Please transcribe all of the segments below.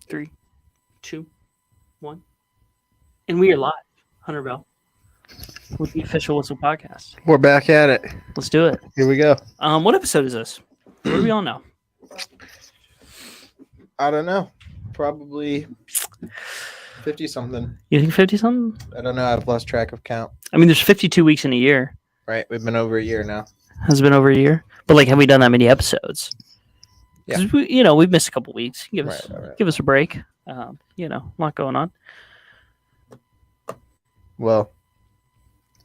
3, 2, 1. And we are live. Hunter Bell with the official Whistle podcast. We're back at it. Let's do it. Here we go. What episode is this? What do we all know? I don't know. Probably 50 something. You think 50 something? I don't know. I've lost track of count. I mean, there's 52 weeks in a year. Right. We've been over a year now. Has it been over a year? But like, have we done that many episodes? Yeah. We've missed a couple weeks. Give us a break. A lot going on. Well,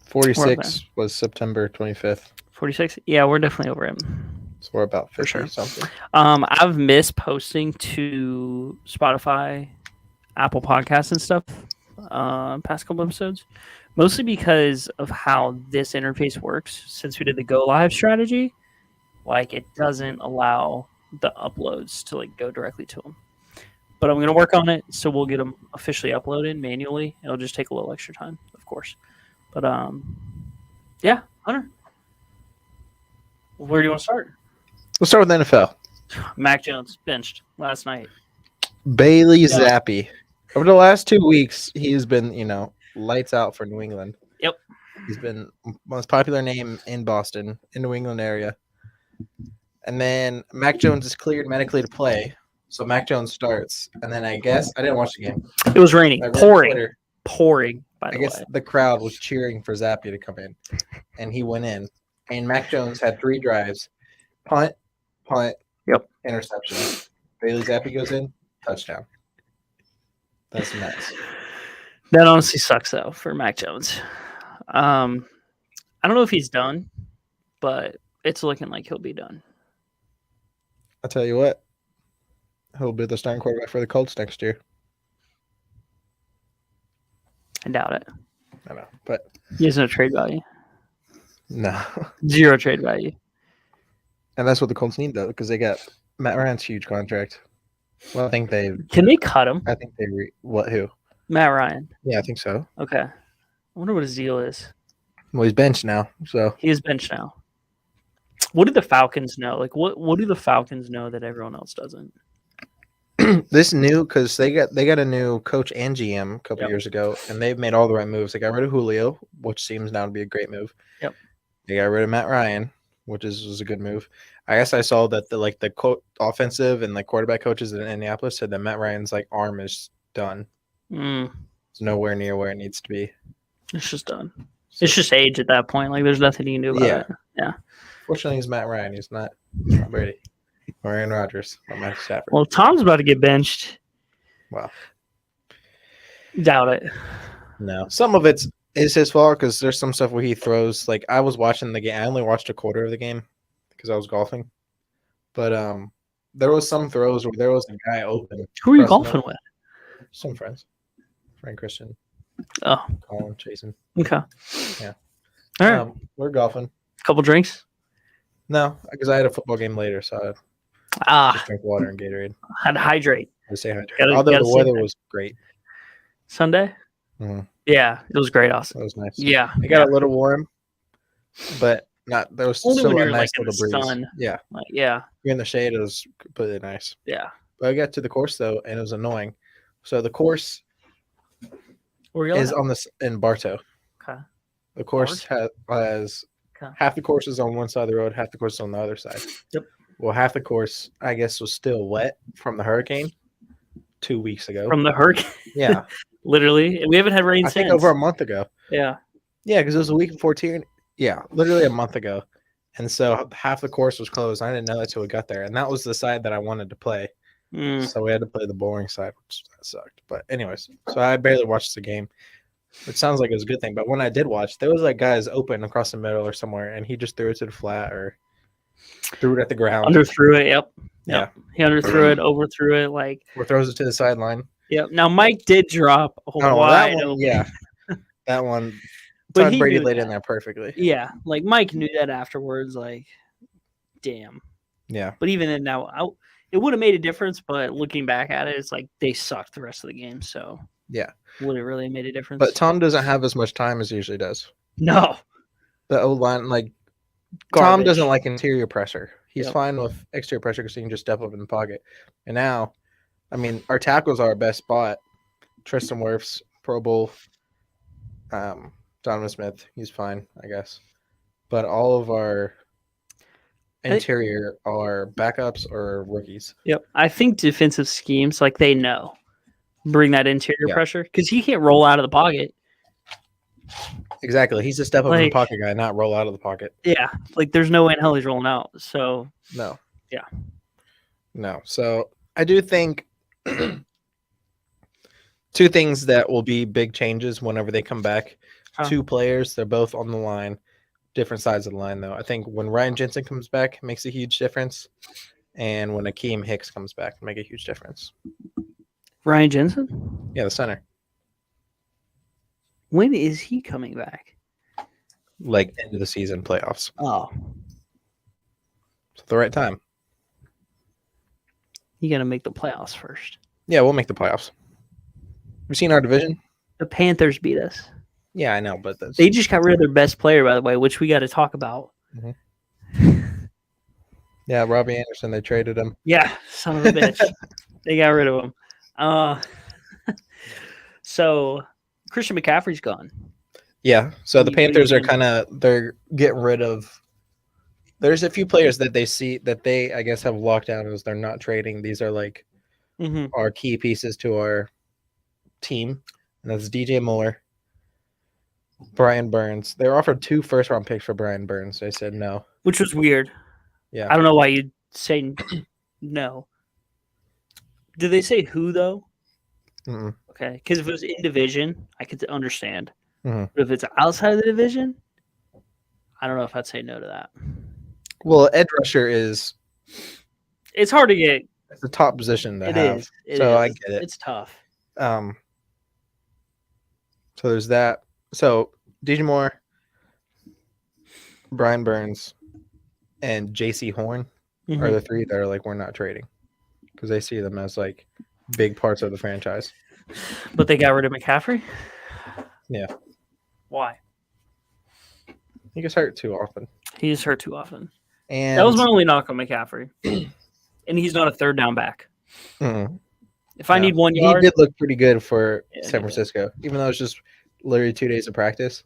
46 was September 25th. 46? Yeah, we're definitely over it. So we're about 50 For sure. something. I've missed posting to Spotify, Apple Podcasts and stuff past couple episodes, mostly because of how this interface works. Since we did the go live strategy, like it doesn't allow the uploads to like go directly to them. But I'm going to work on it, so we'll get them officially uploaded manually. It'll just take a little extra time, of course. But yeah, Hunter, where do you want to start? We'll start with the NFL. Mac Jones benched last night. Bailey Zappi. Over the last 2 weeks, he's been, lights out for New England. Yep. He's been most popular name in Boston, in New England area. And then Mac Jones is cleared medically to play. So Mac Jones starts. And then I guess I didn't watch the game. It was raining. Pouring, by the way. I guess the crowd was cheering for Zappi to come in. And he went in. And Mac Jones had 3 drives. Punt, interception. Bailey Zappi goes in, touchdown. That's nuts. That honestly sucks, though, for Mac Jones. I don't know if he's done, but it's looking like he'll be done. I'll tell you what. He'll be the starting quarterback for the Colts next year. I doubt it. I know, but he has no trade value. No. 0 trade value. And that's what the Colts need, though, because they got Matt Ryan's huge contract. Well, I think they can they cut him? I think they who? Matt Ryan. Yeah, I think so. Okay. I wonder what his deal is. Well, he's benched now, so he is benched now. What do the Falcons know? Like, what do the Falcons know that everyone else doesn't? This new because they got a new coach and GM a couple years ago, and they've made all the right moves. They got rid of Julio, which seems now to be a great move. Yep. They got rid of Matt Ryan, which was a good move. I guess I saw that the offensive and quarterback coaches in Indianapolis said that Matt Ryan's arm is done. It's nowhere near where it needs to be. It's just done. So, it's just age at that point. Like there's nothing you can do about it. Yeah. Fortunately, he's Matt Ryan. He's not Tom Brady or Aaron Rodgers or Matt Stafford. Well, Tom's about to get benched. Wow. Doubt it. No. Some of it's his fault because there's some stuff where he throws. Like I was watching the game. I only watched a quarter of the game because I was golfing. But there was some throws where there was a guy open. Who are you golfing with? Some friends. Frank Christian. Oh. Colin, Jason. Okay. Yeah. All right. We're golfing. Couple drinks? No, because I had a football game later, so I just drink water and Gatorade. Had to hydrate. To stay hydrated. Although the weather was great. Sunday? Mm-hmm. Yeah, it was great. Awesome. It was nice. Yeah. It got a little warm, but not. There was still a nice little breeze. Sun. Yeah. Yeah. You're in the shade. It was completely nice. Yeah. But I got to the course though, and it was annoying. So the course is in Bartow. Okay. The course has half the course is on one side of the road, half the course is on the other side. Yep. Well, half the course, I guess, was still wet from the hurricane 2 weeks ago. From the hurricane? Yeah. Literally. We haven't had rain since. I think over a month ago. Yeah. Yeah, because it was a week before Tierney. Yeah, literally a month ago. And so half the course was closed. I didn't know that until we got there. And that was the side that I wanted to play. So we had to play the boring side, which sucked. But anyways, so I barely watched the game. It sounds like it was a good thing. But when I did watch, there was guys open across the middle or somewhere, and he just threw it to the flat or threw it at the ground. Underthrew it, yep. Yeah. He underthrew it, overthrew it, or throws it to the sideline. Yep. Now Mike did drop wide open. Yeah. That one. Todd Brady laid in there perfectly. Yeah. Mike knew that afterwards, damn. Yeah. But even then now it would have made a difference, but looking back at it, it's they sucked the rest of the game, so yeah. Would it really made a difference? But Tom doesn't have as much time as he usually does. No. The O-line, Tom doesn't like interior pressure. He's fine with exterior pressure because he can just step up in the pocket. And now I mean, our tackles are our best spot. Tristan Wirfs, Pro Bowl. Donovan Smith, he's fine, I guess. But all of our interior are backups or rookies. Yep. I think defensive schemes, like they know, bring that interior Yeah. pressure because he can't roll out of the pocket. Exactly. He's a step up in the Like- pocket guy, not roll out of the pocket. Yeah. Like there's no way in hell he's rolling out. So No. Yeah. No. So I do think two things that will be big changes whenever they come back. Huh. Two players, they're both on the line, different sides of the line, though. I think when Ryan Jensen comes back, it makes a huge difference. And when Akeem Hicks comes back, it make a huge difference. Ryan Jensen, Yeah, the center. when is he coming back? Like end of the season playoffs. Oh, It's the right time. you got to make the playoffs first. Yeah, we'll make the playoffs. You seen our division? The Panthers beat us. Yeah, I know, but that's They just got rid of their best player, by the way, which we got to talk about. yeah, Robbie Anderson, they traded him. Yeah, son of a bitch. They got rid of him. So Christian McCaffrey's gone. Yeah. So the What do you Panthers are think? kind of they're getting rid of. There's a few players that they see that they I guess have locked down as they're not trading. These are like Mm-hmm. our key pieces to our team, and that's DJ Moore, Brian Burns. They were offered 2 first-round picks for Brian Burns. They said no. Which was weird. Yeah. I don't know why you'd say no. Did they say who, though? Mm-mm. Okay. Because if it was in division, I could understand. Mhm. But if it's outside of the division, I don't know if I'd say no to that. Well, edge rusher is It's hard to get. the top position to It have. is. It So I is. get it. It's tough. So there's that. So DJ Moore, Brian Burns, and JC Horn Mhm. are the 3 that are like we're not trading because they see them as like big parts of the franchise. But they got rid of McCaffrey? Yeah. Why? He gets hurt too often. He is hurt too often. And That was my only knock on McCaffrey. And he's not a third down back. Mm-mm. If I No. need 1 He yard, did look pretty good for Yeah, he San did. Francisco, even though it's just literally 2 days of practice.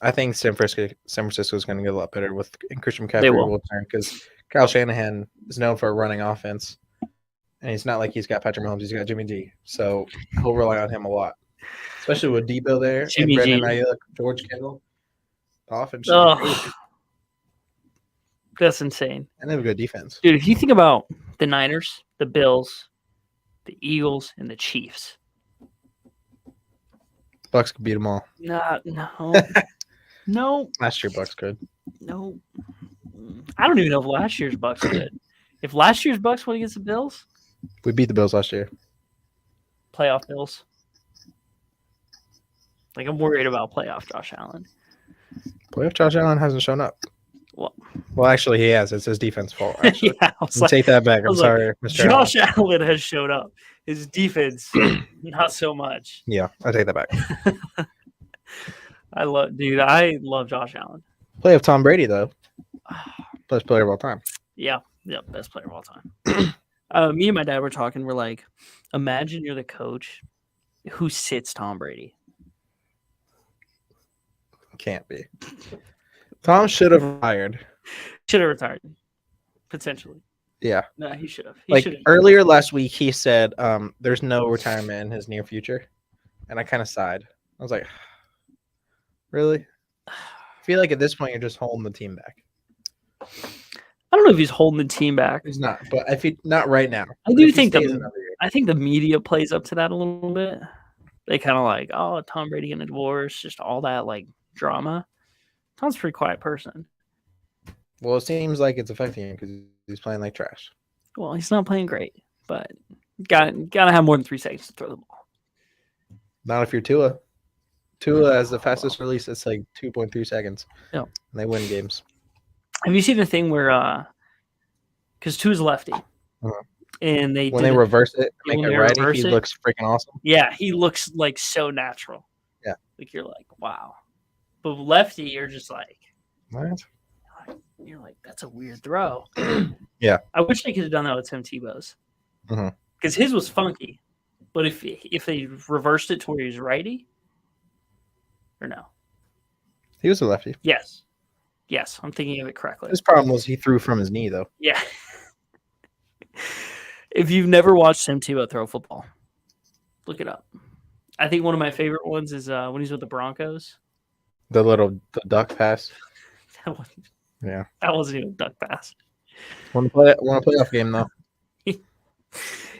I think San Francisco is going to get a lot better with and Christian McCaffrey will. will turn because Kyle Shanahan is known for a running offense, and he's not like he's got Patrick Mahomes, he's got Jimmy G, so he'll rely on him a lot, especially with Debo there Jimmy and Brandon G. Ayuk, George Kittle. The offense, Ugh. is crazy. that's insane. And they have a good defense. Dude, if you think about the Niners, the Bills, the Eagles, and the Chiefs. Bucks could beat them all. No. No. Last year, Bucks could. No. I don't even know if last year's Bucks could. If last year's Bucks went against the Bills, We beat the Bills last year. playoff Bills. Like, I'm worried about playoff Josh Allen. Playoff Josh Allen hasn't shown up. Well, Actually, he has. It's his defense fault. Actually. yeah, I was You like, take that back. I I'm was like, sorry, Mr. Allen. Josh Allen has showed up. His defense, not so much. Yeah, I take that back. I love Josh Allen. Play of Tom Brady though. Best player of all time. Yeah, best player of all time. Me and my dad were talking. We're like, imagine you're the coach who sits Tom Brady. Can't be. Tom should have retired. Should have retired, potentially. Yeah. No, he should have. Like earlier last week, he said there's no retirement in his near future. And I kind of sighed. I was like, really? I feel like at this point, you're just holding the team back. I don't know if he's holding the team back. He's not, but if he not right now. I But do if he think stays the- another year- I think the media plays up to that a little bit. They kind of like, oh, Tom Brady getting a divorce, just all that like drama. Tom's a pretty quiet person. Well, it seems like it's affecting him because he's playing like trash. Well, he's not playing great, but gotta have more than 3 seconds to throw the ball. Not if you're Tua. Tua has the fastest release. It's like 2.3 seconds. Yeah. And they win games. Have you seen the thing where because Tua's lefty, and they When did they it- reverse it, when make it they righty, reverse he it- looks freaking awesome. yeah, he looks like so natural. Yeah. Like you're like, wow. But lefty, you're just like, What? you're like, that's a weird throw. Yeah. I wish they could have done that with Tim Tebow's. Mhm. because his was funky. But if they reversed it to where he's righty, or no? He was a lefty. Yes, I'm thinking of it correctly. His problem was he threw from his knee, though. Yeah. If you've never watched Tim Tebow throw football, look it up. I think one of my favorite ones is when he's with the Broncos. The duck pass. That wasn't even a duck pass. Want to play a playoff game though.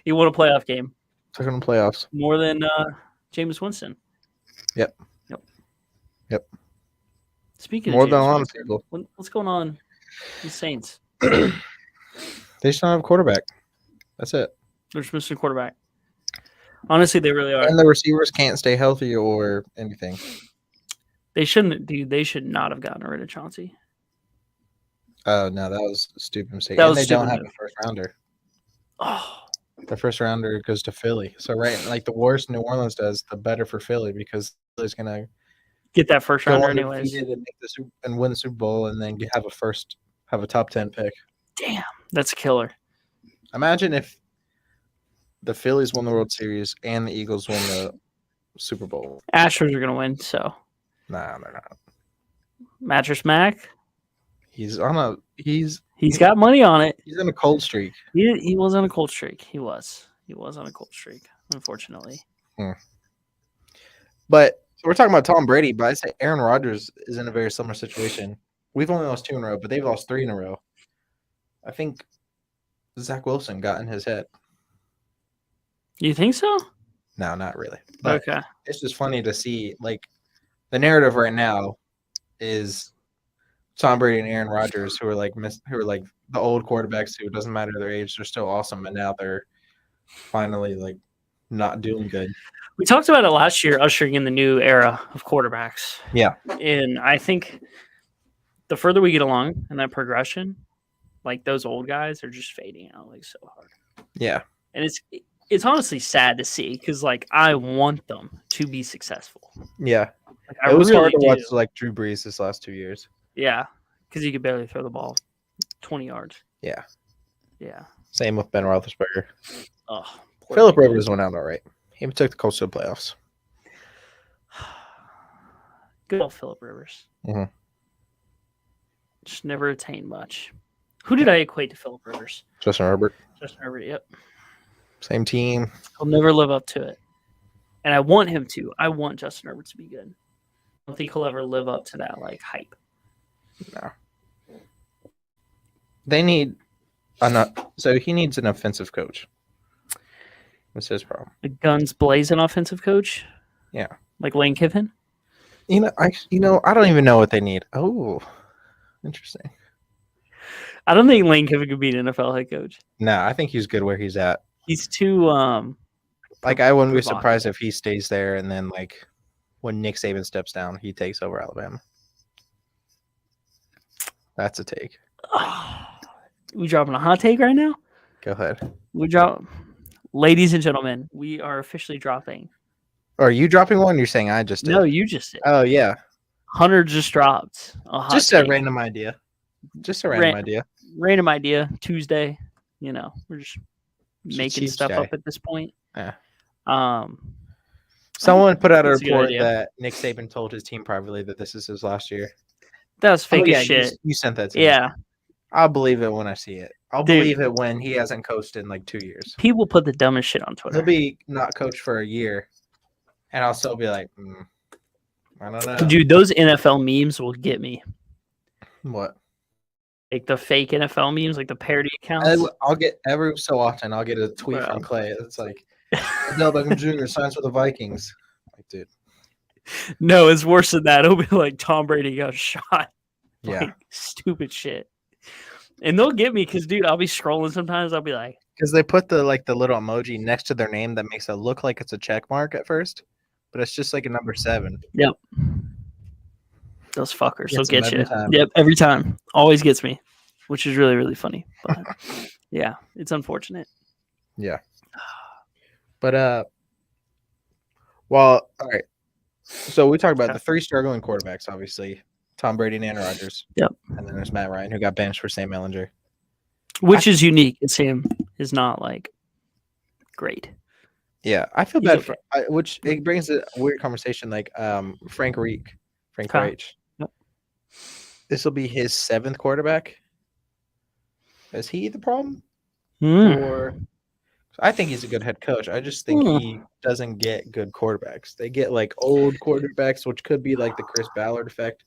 He won a playoff game. Took him to playoffs. More than Jameis Winston. Yep. Speaking more of than Jameis a lot of Winston, people. what's going on with the Saints? They just don't have a quarterback. That's it. They're just missing a quarterback. Honestly, they really are. And the receivers can't stay healthy or anything. They shouldn't, dude. They should not have gotten rid of Chauncey. Oh no, that was a stupid mistake. That And was they stupid don't have move. a first rounder. Oh, The first rounder goes to Philly. So the worse New Orleans does, the better for Philly because Philly's gonna get that first go rounder anyways. undefeated and win the Super Bowl, and then have a top 10 pick. Damn, that's a killer. Imagine if the Phillies won the World Series and the Eagles won the Super Bowl. Astros are gonna win. So Nah, they're not. Mattress Mac, He's got money on it. He's in a cold streak. He was on a cold streak. He was on a cold streak. Unfortunately. But we're talking about Tom Brady, but I say Aaron Rodgers is in a very similar situation. We've only lost 2 in a row, but they've lost 3 in a row. I think Zach Wilson got in his head. You think so? No, not really. But Okay. it's just funny to see, the narrative right now is Tom Brady and Aaron Rodgers, who are like the old quarterbacks who it doesn't matter their age, they're still awesome, and now they're finally not doing good. We talked about it last year, ushering in the new era of quarterbacks. Yeah. And I think the further we get along in that progression, those old guys are just fading out so hard. Yeah. And it's honestly sad to see because I want them to be successful. Yeah. It was really hard to do. watch Drew Brees this last 2 years. Yeah, because he could barely throw the ball 20 yards. Yeah. Yeah. Same with Ben Roethlisberger. Oh, Philip Rivers went out all right. He took the Colts to the playoffs. Good old Philip Rivers. Mhm. Just never attained much. Who did I equate to Philip Rivers? Justin Herbert. Justin Herbert, yep. Same team. He'll never live up to it. And I want him to. I want Justin Herbert to be good. I don't think he'll ever live up to that hype. No. They need so he needs an offensive coach. That's his problem. A guns blazing offensive coach? Yeah. Like Lane Kiffin? I don't even know what they need. Oh, interesting. I don't think Lane Kiffin could be an NFL head coach. No, I think he's good where he's at. He's too I wouldn't be provocative. surprised if he stays there and then when Nick Saban steps down, he takes over Alabama. That's a take. We dropping a hot take right now? Go ahead. Ladies and gentlemen, we are officially dropping. Are you dropping one? You're saying I just did? No, you just did. Oh yeah. Hunter just dropped a hot Just take. a random idea. Just a random idea. Random idea. Tuesday. We're just making cheap stuff guy. up at this point. Yeah. Someone put out a that's a good report idea. that Nick Saban told his team privately that this is his last year. That was fake yeah, as shit. You sent that to me. Yeah. I'll believe it when I see it. I'll Dude. believe it when he hasn't coached in 2 years. People put the dumbest shit on Twitter. He'll be not coached for a year, and I'll still be like, I don't know. Dude, those NFL memes will get me. What? The fake NFL memes, the parody accounts. I'll get every so often. I'll get a tweet from Clay. It's Odell Beckham Jr. signs with the Vikings. Dude. No, it's worse than that. It'll be Tom Brady got shot. Yeah. Stupid shit. And they'll get me because, dude, I'll be scrolling sometimes. I'll be like, because they put the little emoji next to their name that makes it look like it's a check mark at first, but it's just a number 7. yep. Those fuckers will Gets them get every you. time. Yep, every time. Always gets me, which is really, really funny. But yeah, it's unfortunate. Yeah. But all right. So we talked about the 3 struggling quarterbacks, obviously. Tom Brady and Aaron Rodgers. Yep. And then there's Matt Ryan, who got benched for Sam Ellinger. Which is unique. Sam is not great. Yeah, I feel He's bad okay. which it brings a weird conversation like Frank Huh. Reich. Yep. This will be his 7th quarterback. Is he the problem? Mm. Or I think he's a good head coach. I just think he doesn't get good quarterbacks. They get like old quarterbacks, which could be like the Chris Ballard effect.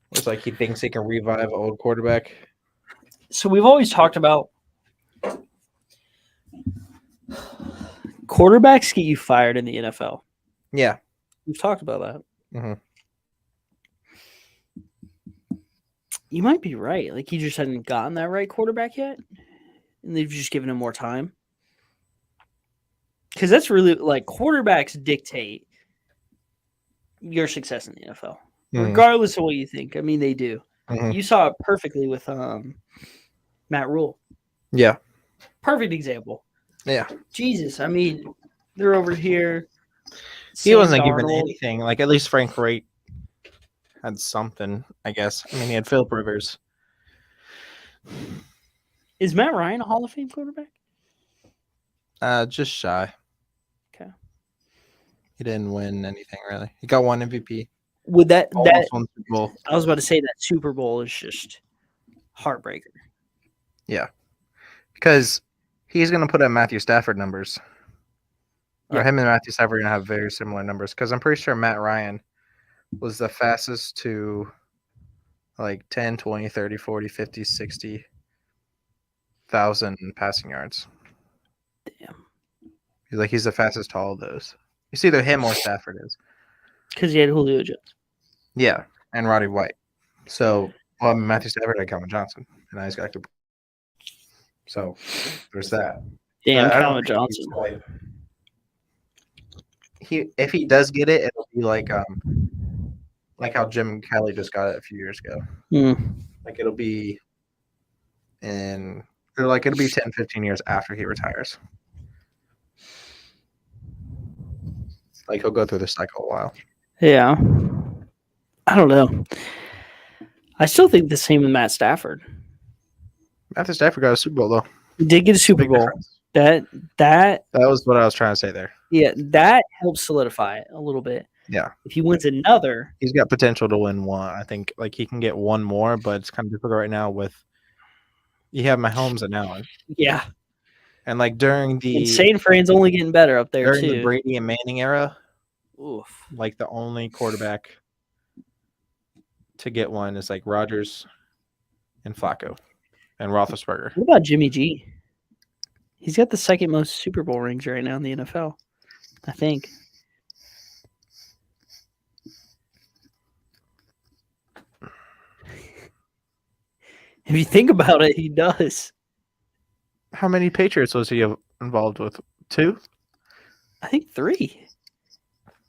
Where it's like he thinks he can revive an old quarterback. So we've always talked about quarterbacks get you fired in the NFL. Yeah. We've talked about that. Mm-hmm. You might be right. Like he just hadn't gotten that right quarterback yet, and they've just given him more time. Because that's really like quarterbacks dictate your success in the NFL, regardless of what you think. I mean, they do. Mm-hmm. You saw it perfectly with Matt Rule. Yeah. Perfect example. Yeah. Jesus, I mean, they're over here. He wasn't given Darnold. anything. Like at least Frank Reich had something, I guess. I mean, he had Philip Rivers. Is Matt Ryan a Hall of Fame quarterback? Just shy. Okay. He didn't win anything really. He got one MVP. Would that Almost won Super Bowl. I was about to say that Super Bowl is just heartbreaker. Yeah. Because he's going to put up Matthew Stafford numbers. Or him and Matthew Stafford are going to have very similar numbers. Because I'm pretty sure Matt Ryan was the fastest to like 10, 20, 30, 40, 50, 60,000 passing yards. Damn. He's the fastest to all of those. It's either him or Stafford is. Because he had Julio Jones. Yeah, and Roddy White. So, Matthew Stafford had Calvin Johnson, and I just got to. So, there's that. Damn, Calvin Johnson. If he does get it, it'll be like how Jim Kelly just got it a few years ago. Like it'll be 10, 15 years after he retires. Like he'll go through this cycle a while. Yeah. I don't know. I still think the same with Matt Stafford. Matthew Stafford got a Super Bowl though. He did get a Super Bowl. Difference. That was what I was trying to say there. Yeah, that helps solidify it a little bit. Yeah. If he wins another, he's got potential to win one. I think like he can get one more, but it's kind of difficult right now with you have Mahomes and Allen. Yeah. And like during the Insane Fran's only getting better up there during too. the Brady and Manning era, oof. Like the only quarterback to get one is like Rodgers and Flacco and Roethlisberger. What about Jimmy G? He's got the second most Super Bowl rings right now in the NFL, I think. If you think about it, he does. How many Patriots was he involved with? 2? I think 3.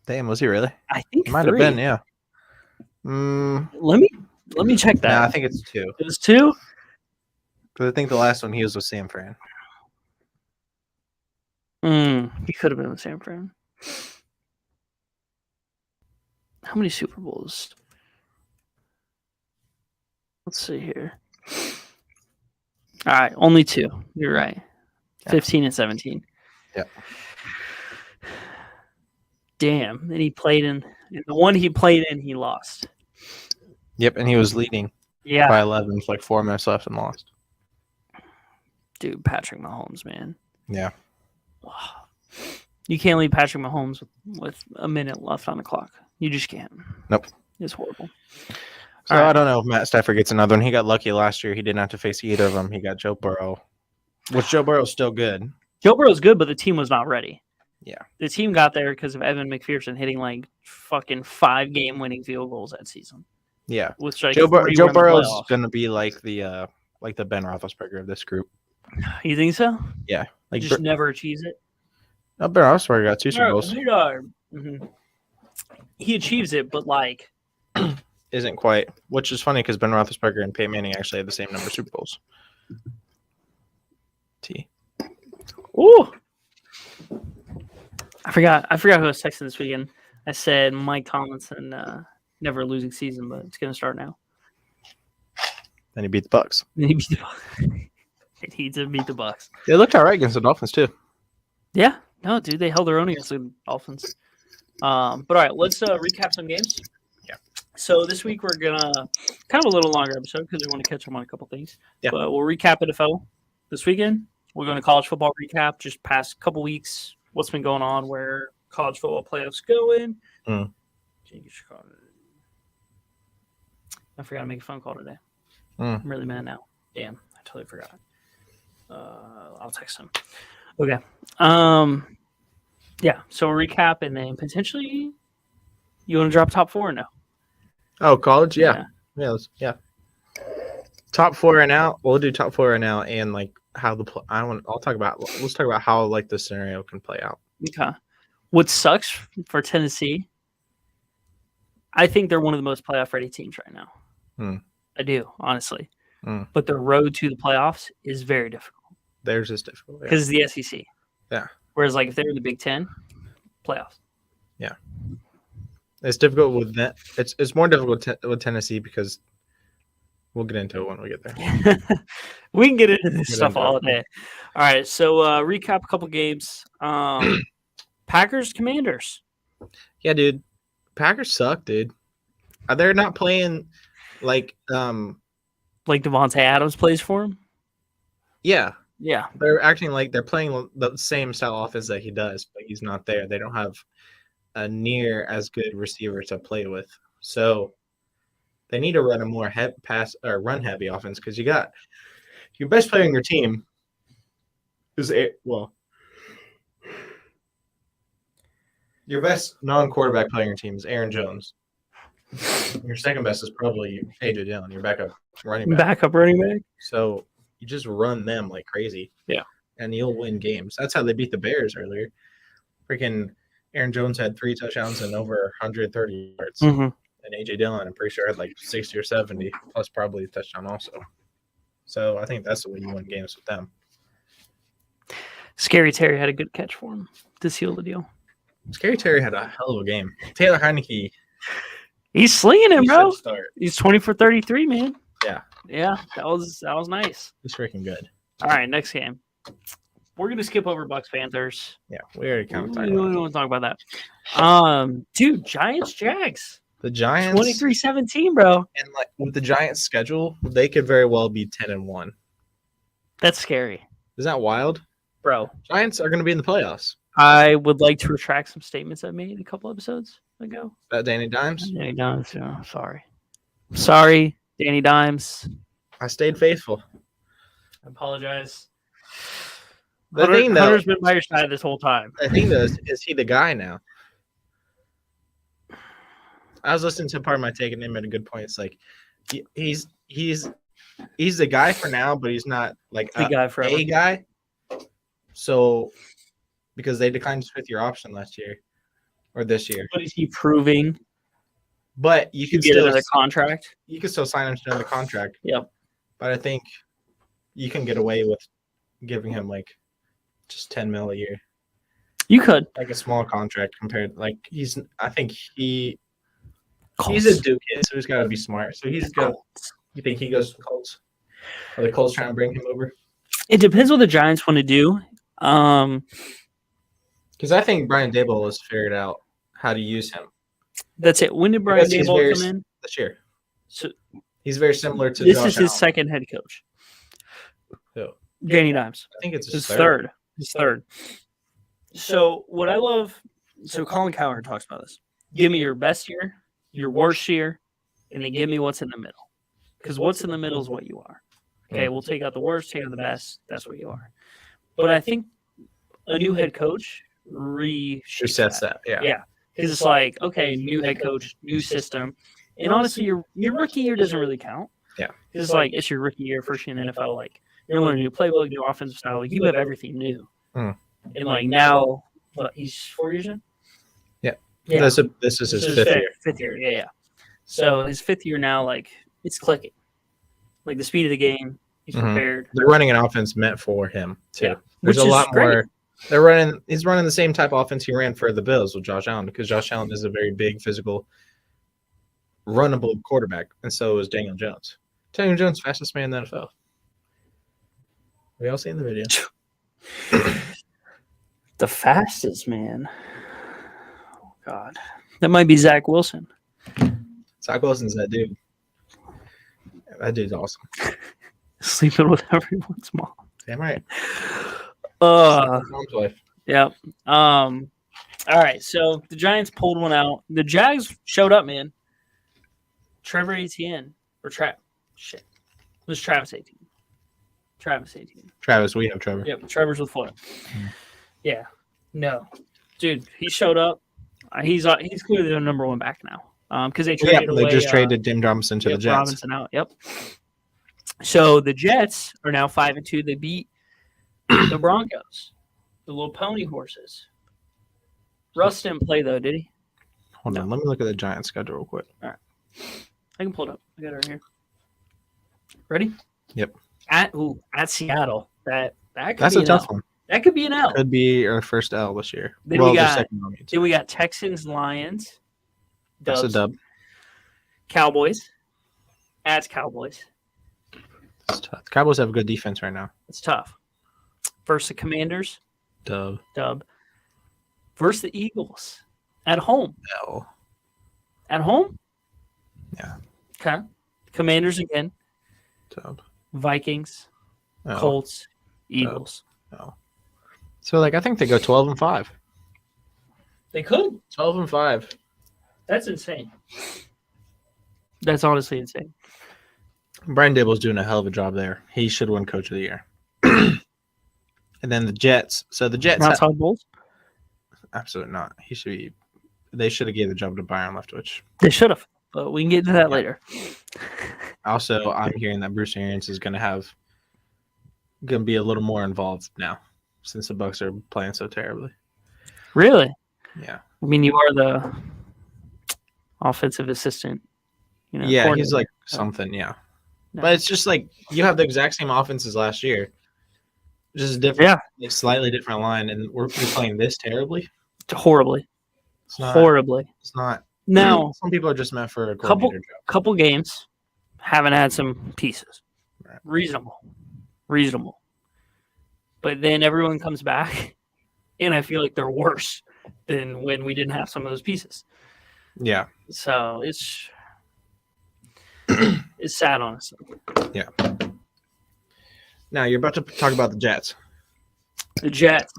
Damn, was he really? I think might 3. have been, yeah. Let me check that. No, I think it's 2. It was 2? Because I think the last one he was with San Fran. He could have been with San Fran. How many Super Bowls? Let's see here. All right, only 2. You're right. Yeah. 15 and 17. Yeah. Damn. And he played in the one he played in, he lost. Yep, and he was leading by 11 with like 4 minutes left and lost. Dude, Patrick Mahomes, man. Yeah. You can't leave Patrick Mahomes with a minute left on the clock. You just can't. Nope. It's horrible. So I don't know if Matt Stafford gets another one. He got lucky last year. He didn't have to face either of them. He got Joe Burrow, which Joe Burrow's still good. Joe Burrow's good, but the team was not ready. Yeah. The team got there because of Evan McPherson hitting like fucking 5 game-winning field goals that season. Yeah. With like Joe Burrow's going to be like the Ben Roethlisberger of this group. You think so? Yeah. Like just never achieves it? No, Ben Roethlisberger got 2 Super Bowls. He achieves it, but like... Isn't quite, which is funny because Ben Roethlisberger and Peyton Manning actually have the same number of Super Bowls. Ooh. I forgot who I was texting this weekend. I said Mike Tomlinson, never a losing season, but it's going to start now. Then he beat the Bucks. He needs to beat the Bucks. They looked all right against the Dolphins too. Yeah. No, dude, they held their own against the Dolphins. But all right, let's recap some games. Yeah. So this week we're gonna kind of a little longer episode because we want to catch up on a couple things. Yeah. But we'll recap NFL this weekend. We're going to college football recap, just past couple weeks, what's been going on, where college football playoffs going. Mm. I forgot to make a phone call today. Mm. I'm really mad now. Damn, I totally forgot. I'll text him. Okay. Yeah. So recap and then potentially, you want to drop top 4 or no? Oh, college, yeah. Yeah. Top 4 right now. We'll do top 4 right now, and like how the let's talk about how like the scenario can play out. Okay. What sucks for Tennessee? I think they're one of the most playoff ready teams right now. I do, honestly. But the road to the playoffs is very difficult. Theirs is difficult because it's the SEC. Yeah. Whereas, like, if they're in the Big Ten, playoffs. Yeah. It's difficult with that. It's more difficult with Tennessee because we'll get into it when we get there. We can get into this stuff all day. All right, so recap a couple games. Packers, Commanders. Yeah, dude. Packers suck, dude. They're not playing like Devontae Adams plays for him? Yeah. Yeah. They're acting like they're playing the same style offense that he does, but he's not there. They don't have a near as good receiver to play with. So they need to run a more run heavy offense because you got your best player in your team is your best non-quarterback player in your team is Aaron Jones. Your second best is probably A.J. Dillon, your backup running back. So you just run them like crazy. Yeah. And you'll win games. That's how they beat the Bears earlier. Freaking Aaron Jones had 3 touchdowns and over 130 yards. Mm-hmm. And A.J. Dillon, I'm pretty sure, had like 60 or 70, plus probably a touchdown also. So I think that's the way you win games with them. Scary Terry had a good catch for him to seal the deal. Scary Terry had a hell of a game. Taylor Heineke. He's slinging him, bro. He's 20 for 33, man. Yeah. Yeah, that was nice. He's freaking good. All right, next game. We're gonna skip over Bucks Panthers. Yeah, we already kind of talked about that. We don't want to talk about that. Dude, Giants Jags. The Giants 23-17, bro. And like with the Giants schedule, they could very well be 10-1. That's scary. Is that wild? Bro. Giants are gonna be in the playoffs. I would like to retract some statements I made a couple episodes ago. About Danny Dimes? Danny Dimes, yeah. Sorry, Danny Dimes. I stayed faithful. I apologize. Hunter's been by your side this whole time. The thing though is he the guy now? I was listening to part of my take and he made a good point. It's like he's the guy for now, but he's not like the guy forever. A guy. So because they declined his 5th-year option last year or this year. But is he proving? But you can get still another contract. You can still sign him to another contract. Yep. But I think you can get away with giving him like just $10 million a year. You could. Like a small contract compared like he's a Duke kid, so he's gotta be smart. So you think he goes to the Colts? Are the Colts trying to bring him over? It depends what the Giants want to do. Because I think Brian Daboll has figured out how to use him. That's it. When did Brian Daboll come in? This year. So he's very similar to this Josh is his Allen. Second head coach. Who? Danny Dimes. I think it's his third. His third. So what I love, so Colin Cowherd talks about this. Give me your best year, your worst year, and then give me what's in the middle. Because what's in the middle is what you are. Okay, we'll take out the worst, take out the best. That's what you are. But I think a new head coach resets that. Yeah. Because it's like, okay, new head coach, new system. And honestly, your rookie year doesn't really count. Yeah. It's like, it's your rookie year, first year in the NFL. Like, you're learning a new playbook, new offensive style. Like, you have everything new. And like now, he's 4 years in? Yeah. This is his 5th year. 5th year, yeah. So his 5th year now, like, it's clicking. Like the speed of the game, he's prepared. They're running an offense meant for him too. Yeah. There's a lot more. He's running the same type of offense he ran for the Bills with Josh Allen because Josh Allen is a very big, physical, runnable quarterback, and so is Daniel Jones. Daniel Jones, fastest man in the NFL. We all seen the video. The fastest man. Oh God, that might be Zach Wilson. Zach Wilson's that dude. That dude's awesome. Sleeping with everyone's mom. Damn right. Mom's wife. Yep. All right. So the Giants pulled one out. The Jags showed up, man. Trevor Etienne or Shit. It was Travis Etienne. Travis, we have Trevor. Yep. Trevor's with Florida. Yeah. No, dude, he showed up. He's clearly the number one back now. Because they just traded Dim Robinson to the Jets. Robinson out. Yep. So the Jets are now 5-2. They beat the Broncos, the little pony horses. Russ didn't play though, did he? Hold on, let me look at the Giants schedule real quick. All right, I can pull it up. I got it right here. Ready? Yep. At Seattle. That's a tough one. That could be an L. Could be our first L this year. Then we got Texans, Lions. Dubs. That's a dub. Cowboys. At Cowboys. It's tough. The Cowboys have a good defense right now. It's tough. Versus the Commanders. Dub. Versus the Eagles. At home. L. At home? Yeah. Okay. Commanders again. Dub. Vikings. L. Colts. Eagles. L. So, I think they go 12-5. They could. 12-5. That's insane. That's honestly insane. Brian Daboll's doing a hell of a job there. He should win Coach of the Year. And then the Jets. So the Jets. Not Todd Bowles? Absolutely not. They should have gave the job to Byron Leftwich. They should have, but we can get into that later. Also, I'm hearing that Bruce Arians is going to be a little more involved now, since the Bucs are playing so terribly. Really? Yeah. I mean, you are the offensive assistant. Yeah, he's like something. Yeah. No. But it's just you have the exact same offense as last year. Just different, slightly different line, and we're playing this terribly. Horribly. It's not, horribly. It's not. Now, some people are just meant for a coordinator job. Couple games haven't had some pieces. Right. Reasonable. But then everyone comes back, and I feel like they're worse than when we didn't have some of those pieces. Yeah. So it's sad, honestly. Yeah. Now you're about to talk about the Jets. The Jets.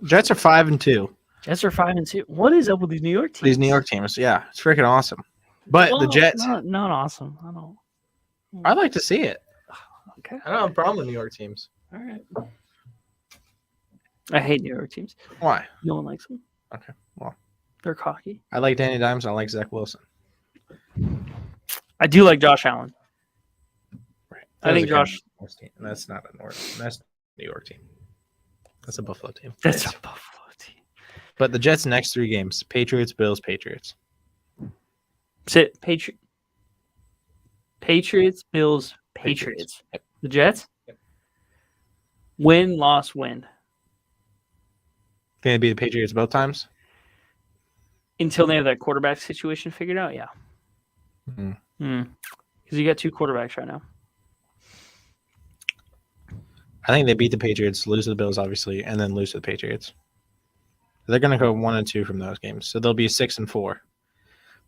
Jets are 5-2. Jets are 5-2. What is up with these New York teams? These New York teams, yeah, it's freaking awesome. But the Jets, not awesome. I'd like to see it. Okay. I don't have a problem with New York teams. All right. I hate New York teams. Why? No one likes them. Okay. Well, they're cocky. I like Danny Dimes. And I like Zach Wilson. I do like Josh Allen. Right. I think Josh. That's not a North. That's a New York team. That's a Buffalo team. That's a Buffalo team. But the Jets' next 3 games: Patriots, Bills, Patriots. Sit. Patriots, Bills, Patriots. Yep. The Jets. Yep. Win, loss, win. Think it'd be the Patriots both times? Until they have that quarterback situation figured out, yeah. Mm-hmm. Because you got 2 quarterbacks right now. I think they beat the Patriots, lose to the Bills, obviously, and then lose to the Patriots. They're going to go 1-2 from those games, so they'll be 6-4.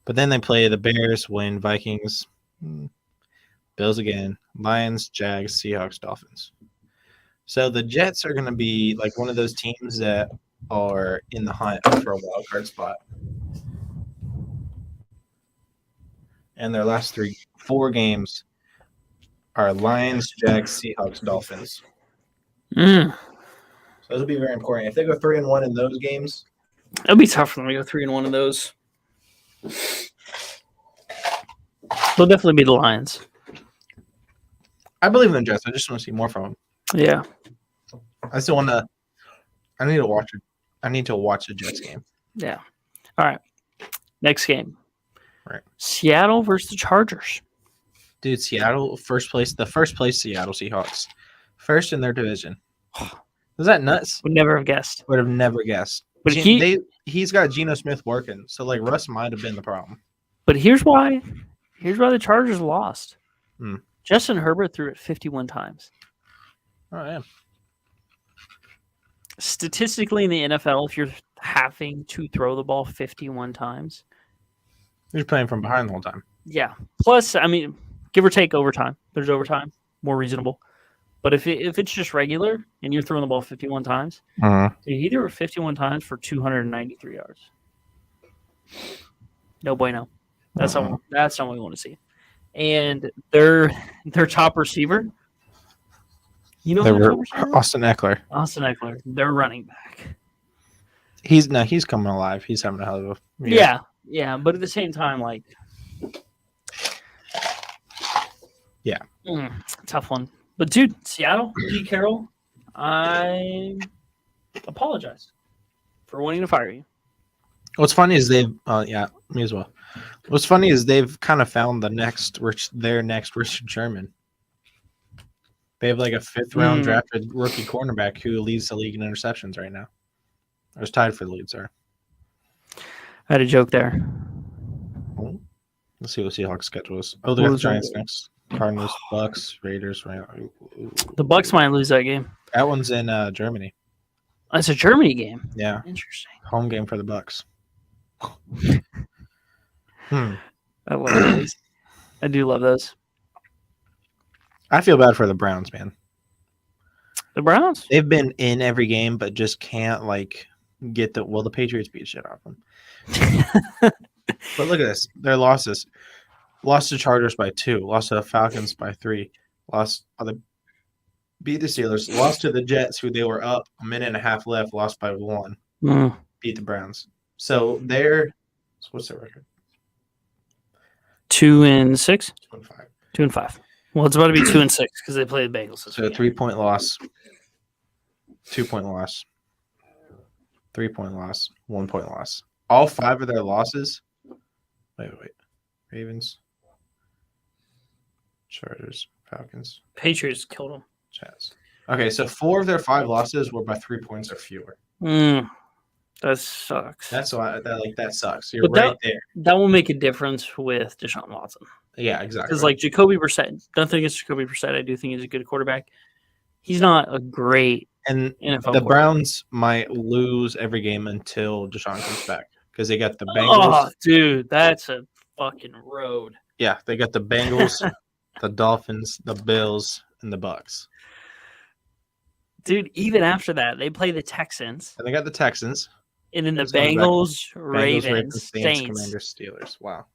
But then they play the Bears, win, Vikings, Bills again, Lions, Jags, Seahawks, Dolphins. So the Jets are going to be like one of those teams that are in the hunt for a wild card spot. And their last 4 games are Lions, Jags, Seahawks, Dolphins. So those will be very important. If they go 3-1 in those games, it'll be tough for them to go 3-1 in those. They'll definitely be the Lions. I believe in the Jets. I just want to see more from them. Yeah. I still want to. I need to watch it. I need to watch the Jets game. Yeah. All right. Next game. Right. Seattle versus the Chargers. Dude, Seattle, first place. The first place Seattle Seahawks. First in their division. Is that nuts? Would never have guessed. Would have never guessed. But he's got Geno Smith working. So, Russ might have been the problem. But here's why the Chargers lost. Hmm. Justin Herbert threw it 51 times. Oh, yeah. statistically in the NFL, if you're having to throw the ball 51 times, You're playing from behind the whole time. yeah. Plus, I mean, give or take overtime. There's overtime, more reasonable. But if it's just regular and you're throwing the ball 51 times, he threw it 51 times for 293 yards. No bueno. That's not what we want to see. And their top receiver, you know, Austin Eckler. Austin Eckler, their running back. He's coming alive. He's having a hell of a year. Yeah. But at the same time, like, yeah, tough one. But dude, Seattle, Pete Carroll, I apologize for wanting to fire you. What's funny is they've, me as well. What's funny is they've kind of found their next Richard Sherman. They have like a 5th round drafted rookie cornerback who leads the league in interceptions right now. Or is tied for the lead, sorry. I had a joke there. Let's see what Seahawks schedule is. Oh, they got the Giants next. Cardinals, Bucks, Raiders. The Bucks might lose that game. That one's in Germany. That's a Germany game. Yeah. Interesting. Home game for the Bucks. I love those. I do love those. I feel bad for the Browns, man. The Browns? They've been in every game, but just can't get the Patriots beat shit off them. But look at this. Their losses. Lost to Chargers by 2. Lost to the Falcons by 3. Beat the Steelers. Lost to the Jets, who they were up a minute and a half left. Lost by 1. Beat the Browns. So what's their record? 2-6. 2-5. 2-5. Well, it's about to be 2-6 because they play the Bengals. So 3-point loss. 2-point loss. 3-point loss. 1-point loss. All 5 of their losses. Wait. Ravens. Chargers, Falcons. Patriots killed them. Jazz. Okay, so 4 of their 5 losses were by 3 points or fewer. That sucks. That's why that sucks. You're right there. That will make a difference with Deshaun Watson. Yeah, exactly. Because Jacoby Brissett, nothing against Jacoby Brissett, I do think he's a good quarterback. He's not a great NFL the Browns might lose every game until Deshaun comes back because they got the Bengals. Oh, dude, that's a fucking road. Yeah, they got the Bengals, the Dolphins, the Bills, and the Bucks. Dude, even after that, they play the Texans. And they got the Texans. And then the Bengals, Ravens, Saints, Commanders, Steelers. Wow.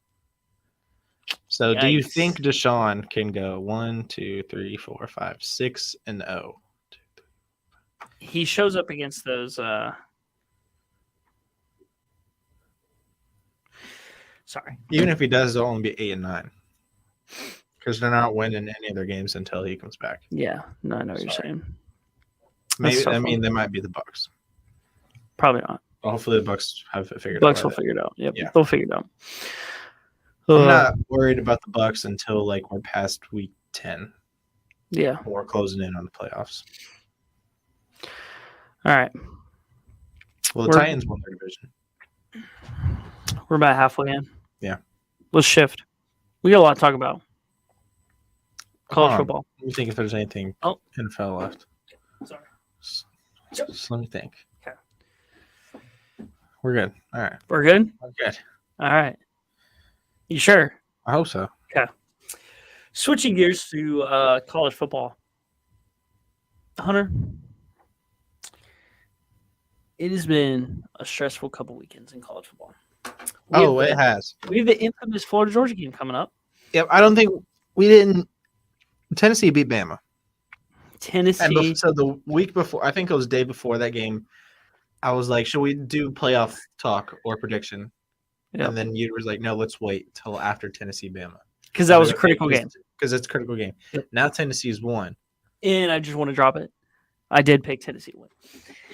So do you think Deshaun can go 1, 2, 3, 4, 5, 6, and 0? He shows up against those sorry. Even if he does, it'll only be 8 and 9. Because they're not winning any of their games until he comes back. Yeah. No, I know what you're saying. Maybe they might be the Bucks. Probably not. Well, hopefully the Bucks have it figured out. Bucks will figure it out. Yep. Yeah. They'll figure it out. I'm not worried about the Bucks until we're past week 10. Yeah. We're closing in on the playoffs. All right. Well, the Titans won their division. We're about halfway in. Yeah. Let's shift. We got a lot to talk about. College football. Let me think if there's anything NFL left. Sorry. Just let me think. Okay. We're good. All right. We're good? We're good. All right. You sure? I hope so. Okay. Switching gears to college football. Hunter, it has been a stressful couple weekends in college football. It has. We have the infamous Florida-Georgia game coming up. Yep. I don't think we didn't. Tennessee beat Bama. Tennessee. So the week before, I think it was the day before that game, I was like, should we do playoff talk or prediction? Yep. And then you was like, no, let's wait till after Tennessee Bama. Because that was a critical game. Because it's a critical game. Yep. Now Tennessee's won. And I just want to drop it. I did pick Tennessee to win.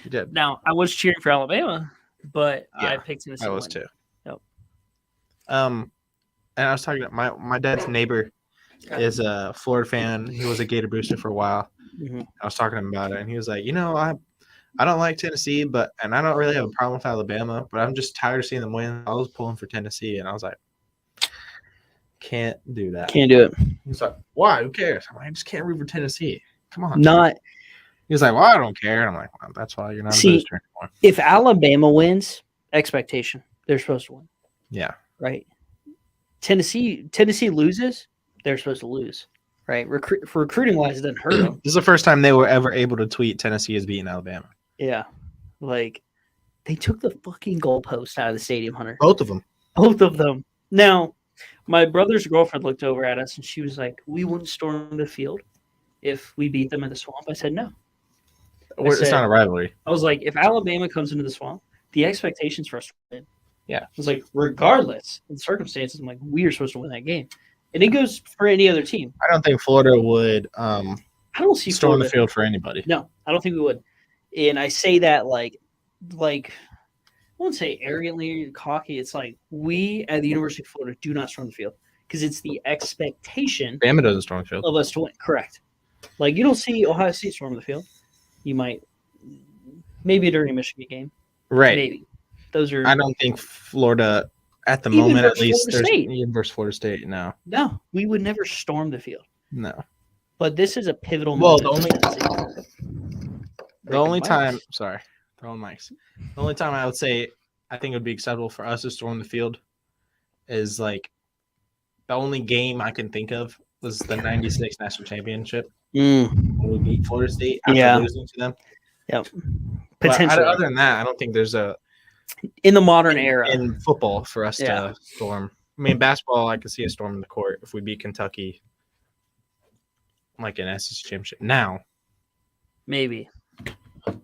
You did. Now, I was cheering for Alabama, but I picked Tennessee to win. I was too. Yep. And I was talking to my dad's neighbor is a Florida fan. He was a Gator booster for a while. Mm-hmm. I was talking to him about it, and he was like, I don't like Tennessee, and I don't really have a problem with Alabama, but I'm just tired of seeing them win. I was pulling for Tennessee, and I was like, can't do that. Can't do it. He's like, why? Who cares? I'm like, I just can't root for Tennessee. Come on. Not He's like, well, I don't care. And I'm like, well, that's why you're not a booster anymore. If Alabama wins, expectation, they're supposed to win. Yeah. Right. Tennessee loses, they're supposed to lose. Right. For recruiting wise, it doesn't hurt them. This is the first time they were ever able to tweet Tennessee is beating Alabama. Yeah. Like, they took the fucking goalpost out of the stadium, Hunter. Both of them. Both of them. Now, my brother's girlfriend looked over at us and she was like, we wouldn't storm the field if we beat them in the swamp. I said, no. It's not a rivalry. I was like, if Alabama comes into the swamp, the expectations for us to win. Yeah. I was like, regardless of the circumstances, I'm like, we are supposed to win that game. And it goes for any other team. I don't think Florida would I don't see storm Florida the field for anybody. No, I don't think we would. And I say that like I won't say arrogantly or cocky. It's like we at the University of Florida do not storm the field because it's the expectation Bama doesn't storm the field of us to win. Correct. Like, you don't see Ohio State storm the field. You might, maybe during a Michigan game. Right. Maybe. Those are. I don't think Florida, at the Even moment at versus least, Florida State. even versus Florida State, no. No, we would never storm the field. No. But this is a pivotal Well, moment. The only time, sorry, throwing mics. The only time I would say I think it would be acceptable for us to storm the field is like the only game I can think of was the 96 national championship. When we beat Florida State after losing to them. Yep. Potentially. Other than that, I don't think there's a in the modern era in football for us to storm. I mean, basketball, I could see a storm in the court if we beat Kentucky, like an SEC championship. Now, maybe.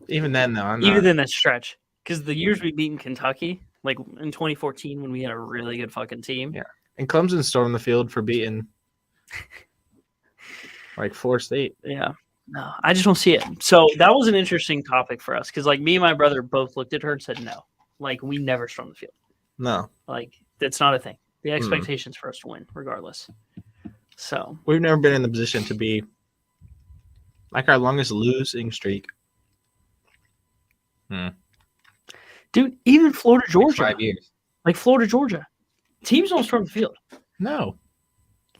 Even then, though, even then, that stretch because the years we beat in Kentucky, like in 2014 when we had a really good fucking team. Yeah, and Clemson stormed the field for beating like Florida State. Yeah. No, I just don't see it. So that was an interesting topic for us because, like, me and my brother both looked at her and said, no, like, we never storm the field. No. Like, that's not a thing. The expectations for us to win, regardless. So. We've never been in the position to be, like, our longest losing streak. Dude, even Florida, Georgia. Like 5 years. Like, Florida, Georgia. Teams don't storm the field. No.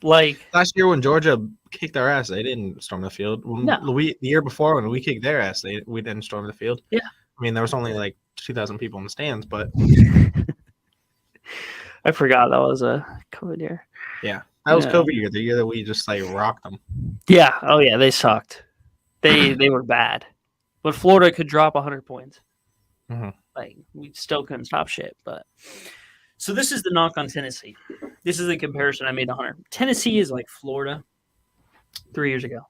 Like. Last year when Georgia kicked our ass, they didn't storm the field. The year before when we kicked their ass, we didn't storm the field. Yeah. I mean, there was only like 2,000 people in the stands, but I forgot that was a COVID year. Yeah. That was COVID year, the year that we just like rocked them. Yeah. Oh yeah, they sucked. They were bad. But Florida could drop 100 points. Mm-hmm. Like, we still couldn't stop shit, but so this is the knock on Tennessee. This is the comparison I made to Hunter. Tennessee is like Florida 3 years ago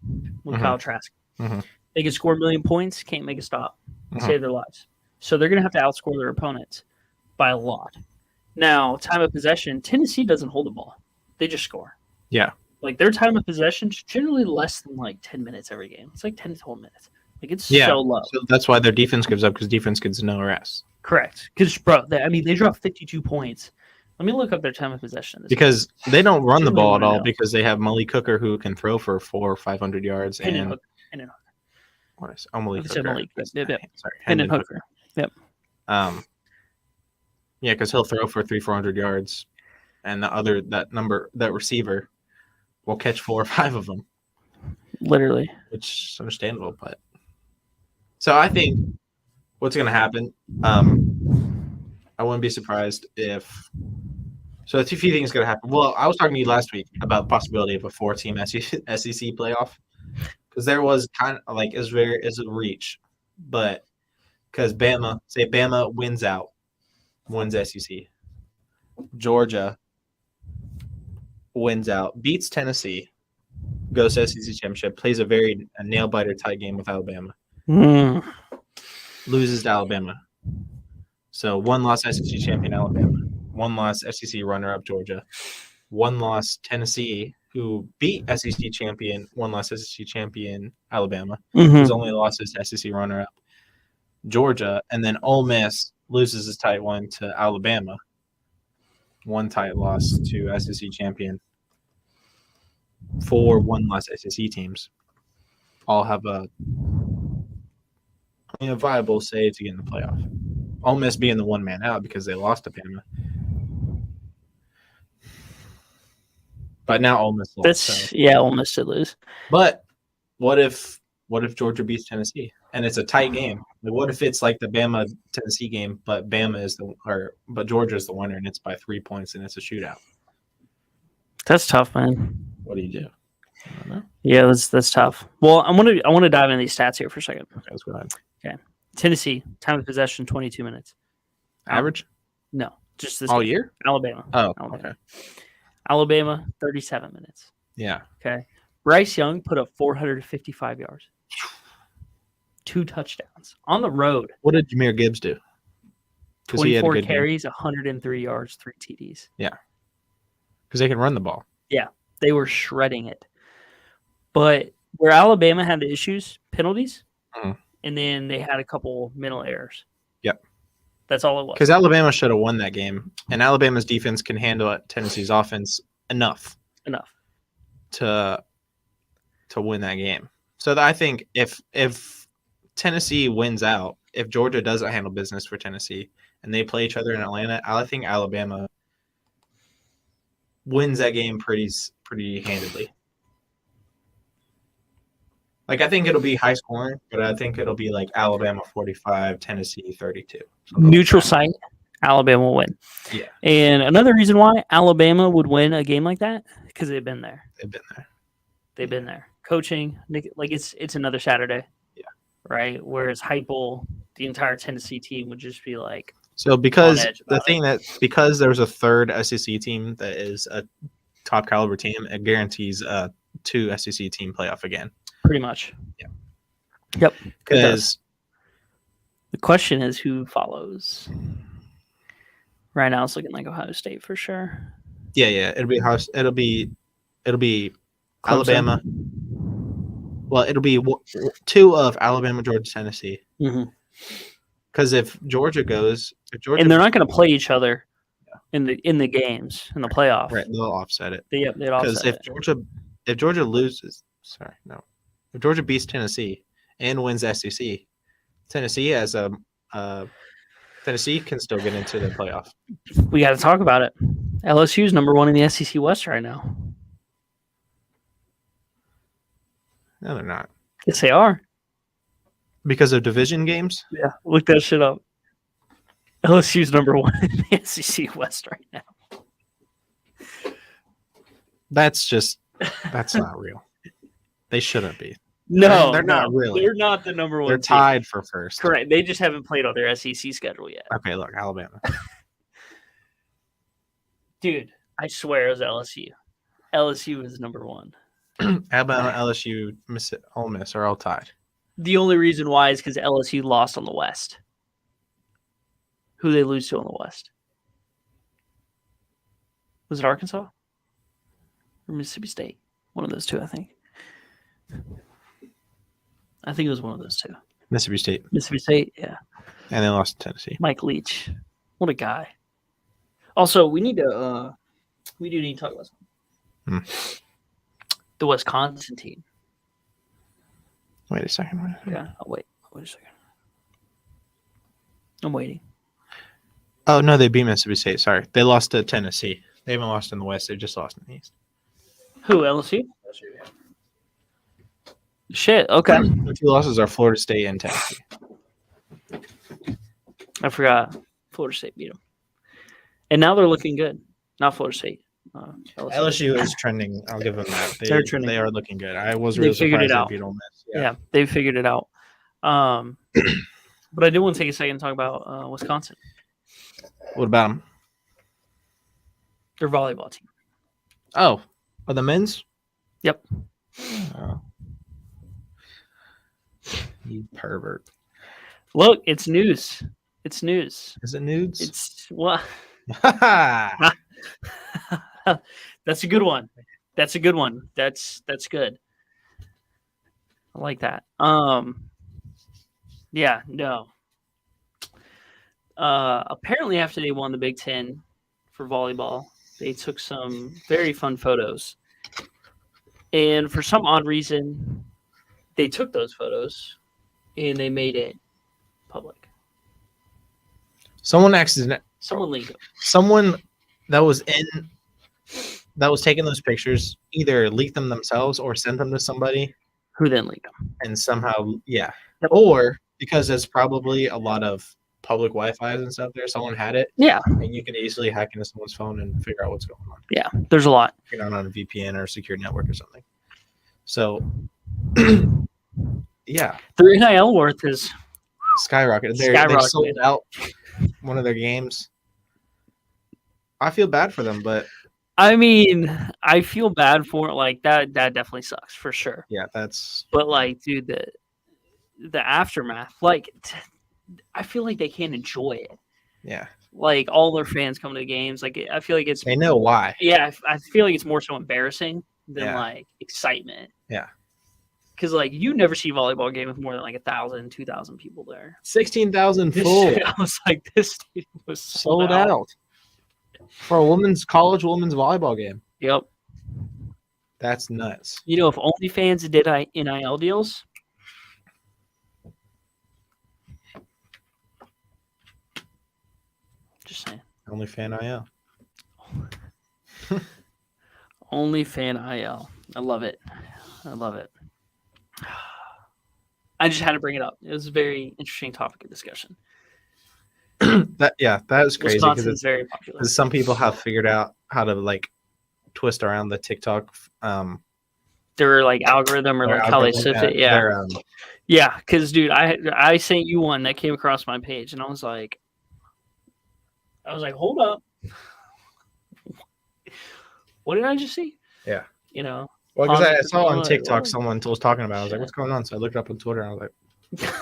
with Kyle Trask. Mm-hmm. They could score 1 million points, can't make a stop, save their lives. So they're going to have to outscore their opponents by a lot. Now, time of possession, Tennessee doesn't hold the ball. They just score. Yeah. Like, their time of possession is generally less than like 10 minutes every game. It's like 10 to 12 minutes. Like, it's so low. So that's why their defense gives up because defense gets no rest. Correct. Because, bro, they dropped 52 points. Let me look up their time of possession. Because they don't run the ball at all because they have Malik Hooker who can throw for 400 or 500 yards. Hendon Hooker. What is Malik Hooker? Malik. Yep. Sorry. Hendon Hooker. Yep. Yeah, because he'll throw for 300-400 yards, and that receiver will catch 4 or 5 of them. Literally. Which is understandable, but so I think what's going to happen, I wouldn't be surprised if so a few things going to happen. Well, I was talking to you last week about the possibility of a 4-team SEC playoff because there was kind of like is a reach, but because Bama wins SEC, Georgia wins out, beats Tennessee, goes to SEC championship, plays a nail biter tight game with Alabama, loses to Alabama. So 1-loss SEC champion Alabama, 1-loss SEC runner-up Georgia, 1-loss Tennessee, who beat SEC champion, 1-loss SEC champion Alabama, whose only loss is SEC runner-up Georgia, and then Ole Miss loses his tight one to Alabama, 1 tight loss to SEC champion. 4 1-loss SEC teams all have a viable say to get in the playoff. Ole Miss being the one man out because they lost to Bama. But now Ole Miss lost. Ole Miss did lose. But what if What if Georgia beats Tennessee and it's a tight game? Like, what if it's like the Bama Tennessee game, but but Georgia is the winner and it's by 3 points and it's a shootout? That's tough, man. What do you do? I don't know. Yeah, that's tough. Well, I want to dive into these stats here for a second. Okay, let's go ahead. Okay, Tennessee time of possession 22 minutes. Average? No, just this all game. year. Alabama. Oh, Alabama. okay. Alabama 37 minutes. Yeah. Okay. Bryce Young put up 455 yards, 2 touchdowns on the road. What did Jahmyr Gibbs do? 24 carries, 103 yards, 3 TDs. Yeah. Because they can run the ball. Yeah, they were shredding it. But where Alabama had the issues, penalties, and then they had a couple mental errors. Yep. That's all it was. Because Alabama should have won that game, and Alabama's defense can handle Tennessee's offense enough to win that game. So I think if Tennessee wins out, if Georgia doesn't handle business for Tennessee and they play each other in Atlanta, I think Alabama wins that game pretty handedly. Like, I think it'll be high scoring, but I think it'll be like Alabama 45, Tennessee 32. Neutral site, Alabama will win. Yeah. And another reason why Alabama would win a game like that, because they've been there. They've been there. Coaching, like it's another Saturday. Yeah. Right? Whereas Heupel, the entire Tennessee team would just be like. So because because there's a third SEC team that is a top caliber team, it guarantees 2 SEC team playoff again. Pretty much. Yeah. Yep. Because the question is who follows. Right now it's looking like Ohio State for sure. Yeah. It'll be Clemson. Alabama. Well, it'll be 2 of Alabama, Georgia, Tennessee. Because if Georgia and they're not going to play each other in the games in the playoff, right? They'll offset it. They'd offset Because if Georgia loses, if Georgia beats Tennessee and wins SEC, Tennessee can still get into the playoff. We got to talk about it. LSU's number 1 in the SEC West right now. No, they're not. Yes, they are. Because of division games? Yeah, look that shit up. LSU's number 1 in the SEC West right now. That's not real. They shouldn't be. No, they're not really. They're not the number 1 They're tied for first. Correct. They just haven't played on their SEC schedule yet. Okay, look, Alabama. Dude, I swear it was LSU. LSU is number 1. Alabama, LSU, Ole Miss are all tied. The only reason why is because LSU lost on the West. Who they lose to on the West? Was it Arkansas? Or Mississippi State? One of those 2, I think. I think it was one of those 2. Mississippi State. Mississippi State, yeah. And they lost to Tennessee. Mike Leach. What a guy. Also, we do need to talk about something. The Wisconsin team. Wait a second. Yeah, I'll wait. Wait a second. I'm waiting. Oh, no, they beat Mississippi State. Sorry. They lost to Tennessee. They haven't lost in the West. They just lost in the East. Who, LSU? LSU, yeah. Shit, okay. The 2 losses are Florida State and Tennessee. I forgot. Florida State beat them. And now they're looking good. Not Florida State. LSU is trending. I'll give them that. They're trending. They are looking good. I was really surprised they beat Ole Miss. Yeah, they figured it out. But I did want to take a second and talk about Wisconsin. What about them? Their volleyball team. Oh, the men's? Yep. Oh. You pervert. Look, it's news. It's news. Is it nudes? It's what? That's a good one. That's a good one. That's good. I like that. Yeah, no. Apparently after they won the Big Ten for volleyball, they took some very fun photos. And for some odd reason, they took those photos and they made it public. Someone leaked them. Someone that was taking those pictures either leaked them themselves or sent them to somebody Who then leaked them? And somehow, yeah. Yep. Or because there's probably a lot of public Wi-Fi's and stuff there. Someone had it. Yeah. And you can easily hack into someone's phone and figure out what's going on. Yeah. There's a lot. You're not on a VPN or a secure network or something. So, yeah. Their NIL worth is skyrocketed. They sold out one of their games. I feel bad for them, but I mean, I feel bad for it. Like that definitely sucks for sure. Yeah, that's. But like, dude, the aftermath. Like, I feel like they can't enjoy it. Yeah. Like all their fans come to the games. Like I feel like it's. They know why. Yeah, I feel like it's more so embarrassing than like excitement. Yeah. Because like you never see a volleyball game with more than like 1,000, 2,000 people there. 16,000 full. I was like, this stadium was sold out for a women's volleyball game. Yep. That's nuts. You know, if OnlyFans did NIL deals. Just saying. OnlyFan IL. OnlyFan IL. I love it. I just had to bring it up. It was a very interesting topic of discussion. That is crazy because it's very popular. Because some people have figured out how to like twist around the TikTok. Their like algorithm or like how they sift it. Yeah. Yeah, because dude, I sent you one that came across my page, and I was like, hold up, what did I just see? Yeah. You know. Well, because I saw on TikTok someone was talking about it. I was like, what's going on? So I looked it up on Twitter and I was like,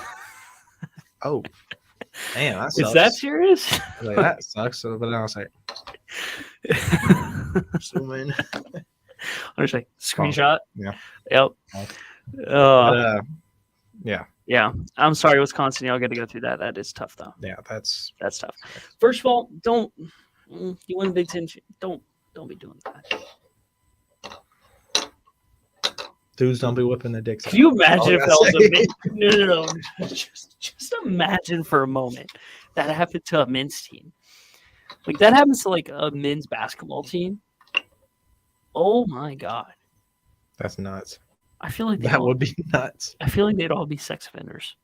oh, damn, that sucks. Is that serious? I was like, that sucks. So, but then I was like, zoom in. I was like, screenshot? Yeah. Yep. Yeah. Yeah. I'm sorry, Wisconsin. Y'all got to go through that. That is tough, though. Yeah, that's tough. First of all, you win the Big Ten. Don't be doing that. Dudes don't be whipping their dicks. Can you imagine if that was a big... No. Just imagine for a moment that happened to a men's team. Like, that happens to, like, a men's basketball team. Oh, my God. That's nuts. I feel like that would be nuts. I feel like they'd all be sex offenders.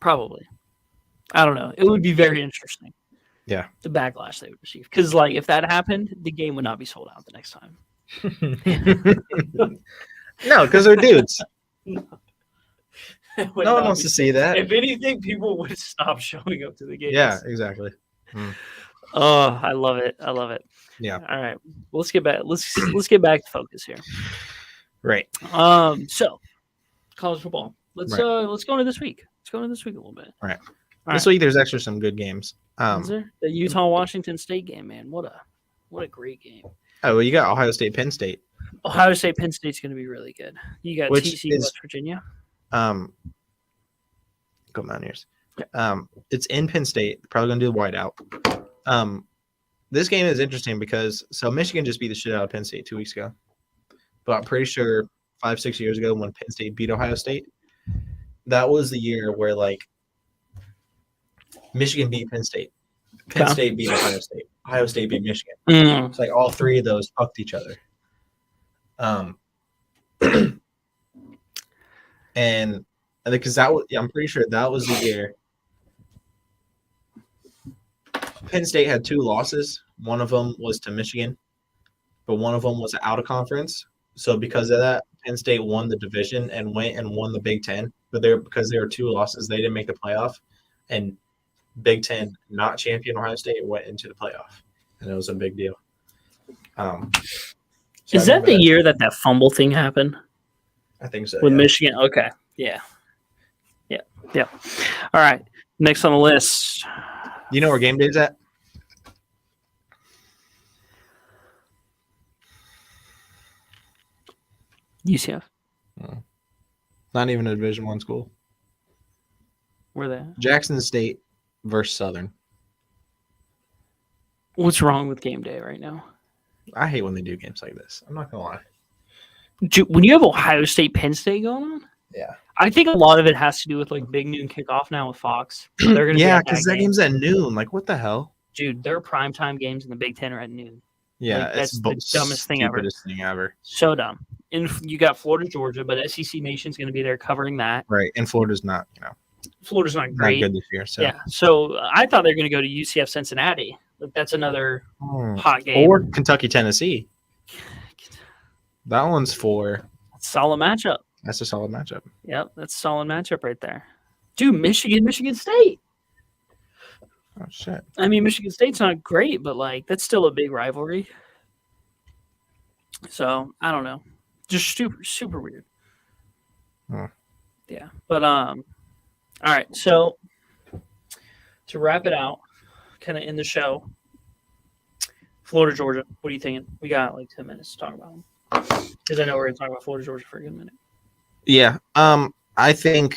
Probably. I don't know. It would be very interesting. Yeah. The backlash they would receive. Because, like, if that happened, the game would not be sold out the next time. No, because they're dudes. No one wants to see that. If anything, people would stop showing up to the games. Yeah, exactly. Oh, I love it. Yeah. All right. Let's get back. Let's get back to focus here. Right. So college football. Let's go into this week. Let's go into this week a little bit. Right. This week there's actually some good games. Is there? The Utah-Washington State game, man. What a great game. Oh, well, you got Ohio State, Penn State. Ohio State, Penn State's going to be really good. You got TCU, West Virginia. Go Mountaineers. It's in Penn State. Probably going to do the whiteout. This game is interesting because Michigan just beat the shit out of Penn State 2 weeks ago. But I'm pretty sure 5-6 years ago when Penn State beat Ohio State, that was the year where like Michigan beat Penn State. Penn State beat Ohio State. Ohio State beat Michigan. It's like all three of those fucked each other. And because I'm pretty sure that was the year Penn State had 2 losses. One of them was to Michigan, but one of them was out of conference. So because of that, Penn State won the division and went and won the Big Ten. But because there were 2 losses, they didn't make the playoff. And Big Ten, not champion Ohio State, went into the playoff, and it was a big deal. Is that the year that fumble thing happened? I think so. With Michigan? Okay. Yeah. All right. Next on the list. You know where game day's at? UCF. Not even a Division I school. Where they at? Jackson State versus Southern. What's wrong with game day right now? I hate when they do games like this. I'm not gonna lie. When you have Ohio State, Penn State going on, yeah, I think a lot of it has to do with like big noon kickoff now with Fox. They're gonna because that game's at noon. Like, what the hell, dude? Their primetime games in the Big Ten are at noon. Yeah, Like, that's the dumbest thing ever. Stupidest thing ever. So dumb. And you got Florida, Georgia, but SEC Nation's going to be there covering that. Right, and Florida's not, Florida's not great. not good this year. So. Yeah. So I thought they were going to go to UCF Cincinnati. Like, that's another hot game. Or Kentucky, Tennessee. That one's solid matchup. That's a solid matchup. Yep, that's a solid matchup right there. Dude, Michigan State. Oh, shit. I mean, Michigan State's not great, but, like, that's still a big rivalry. So, I don't know. Just super, super weird. Yeah. But, all right. So, to wrap it out, kind of end the show, Florida, Georgia. What are you thinking? We got, like, 10 minutes to talk about them. Because I know we're going to talk about Florida, Georgia for a good minute. Yeah. I think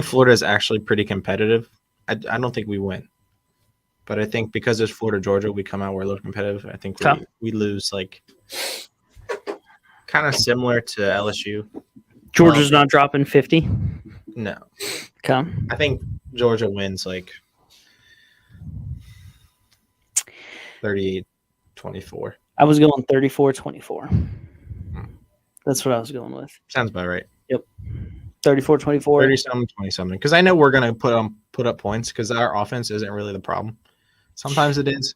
Florida is actually pretty competitive. I don't think we win. But I think because it's Florida, Georgia, we come out, we're a little competitive. I think we lose, like, kind of similar to LSU. Georgia's not dropping 50? No. Come. I think Georgia wins, like, 38-24. I was going 34-24. That's what I was going with. Sounds about right. Yep. 34-24. 30-something, 20-something. Because I know we're going to put up points because our offense isn't really the problem. Sometimes it is.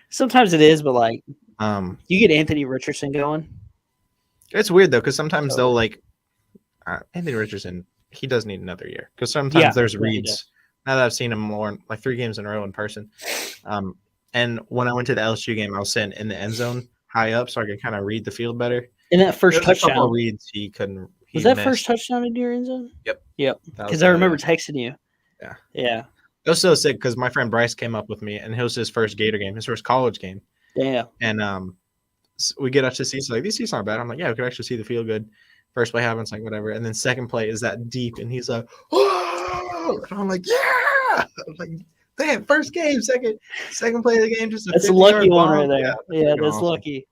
Sometimes it is, but, like, you get Anthony Richardson going. It's weird, though, because sometimes they'll, like, Anthony Richardson, he does need another year. Because sometimes there's reads. Now that I've seen him more, like, 3 games in a row in person. And when I went to the LSU game, I was sitting in the end zone high up so I could kind of read the field better. In that first touchdown. A couple of reads he couldn't. Was that first touchdown in your end zone? Yep. Because I remember texting you. Yeah. It was so sick because my friend Bryce came up with me, and it was his first Gator game, his first college game. Yeah. And so we get up to seats, like, these seats aren't bad. I'm like, yeah, we could actually see the field good. First play happens, like, whatever. And then second play is that deep, and he's like, whoa! And I'm like, yeah! I'm like, damn, first game, second play of the game. That's a lucky one right there. Yeah, that's lucky.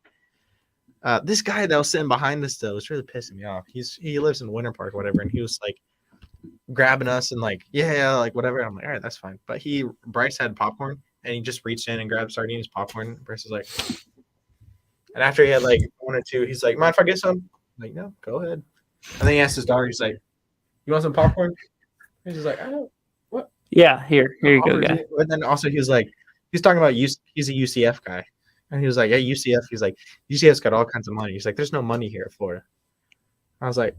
This guy that was sitting behind us, though, was really pissing me off. He lives in Winter Park or whatever, and he was, like, grabbing us and, like, yeah, like, whatever. I'm like, all right, that's fine. But Bryce had popcorn, and he just reached in and grabbed sardines, popcorn. Bryce was like, and after he had, like, 1 or 2, he's like, mind if I get some? I'm like, no, go ahead. And then he asked his daughter, he's like, you want some popcorn? And she's like, I don't. What? Yeah, here you go, guy. And then also he was like, he's talking about he's a UCF guy. And he was like, yeah, UCF. He's like, UCF's got all kinds of money. He's like, there's no money here at Florida. I was like,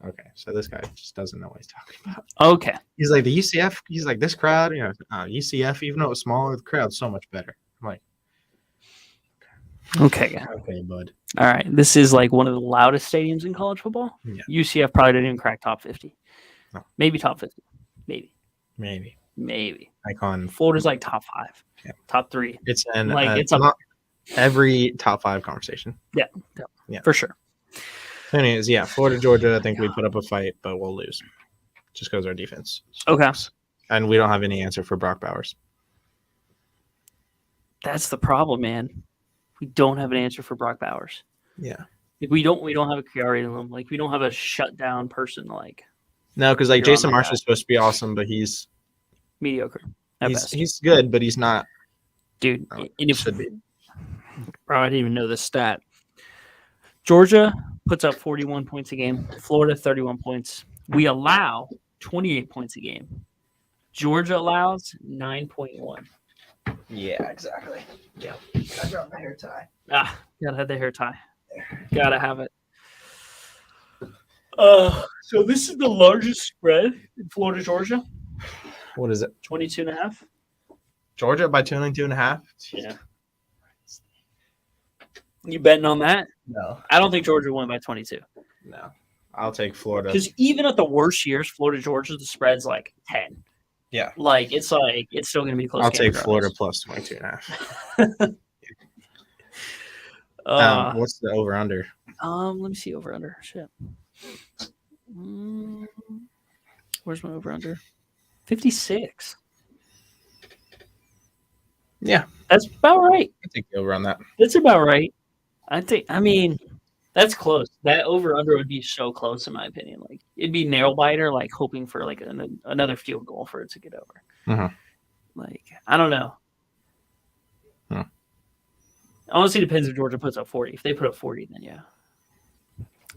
okay, so this guy just doesn't know what he's talking about. Okay. He's like, the UCF, he's like, this crowd, UCF, even though it was smaller, the crowd's so much better. I'm like, okay, bud. All right. This is like one of the loudest stadiums in college football. Yeah. UCF probably didn't even crack top 50. No. Maybe top 50. Maybe. Icon. Florida's like top 5. Yeah. Top 3. It's up every top 5 conversation. Yeah. For sure. Anyways, yeah, Florida, Georgia, I think we put up a fight, but we'll lose. Just because our defense. Okay. And we don't have any answer for Brock Bowers. That's the problem, man. We don't have an answer for Brock Bowers. Yeah. Like, we don't have a Chiari in them. Like, we don't have a shutdown person. Like, no, because like Jason Marshall's supposed to be awesome, but he's mediocre. He's good, but he's not. Dude, should be. Bro, I didn't even know this stat. Georgia puts up 41 points a game. Florida 31 points. We allow 28 points a game. Georgia allows 9.1. Yeah, exactly. Yeah. I dropped my hair tie. Gotta have the hair tie. Gotta have it. So this is the largest spread in Florida, Georgia. What is it? 22.5. Georgia by 22.5? Yeah. You betting on that? No. I don't think Georgia won by 22. No. I'll take Florida. Because even at the worst years, Florida, Georgia, the spread's like 10. Yeah. Like, it's still going to be close. I'll take Florida plus 22.5. What's the over-under? Let me see over-under. Shit. Where's my over-under? 56. Yeah. That's about right. I think the over on that. That's about right. I mean, that's close. That over-under would be so close, in my opinion. Like, it'd be nail-biter, like, hoping for, like, another field goal for it to get over. Mm-hmm. Like, I don't know. Honestly, depends if Georgia puts up 40. If they put up 40, then yeah.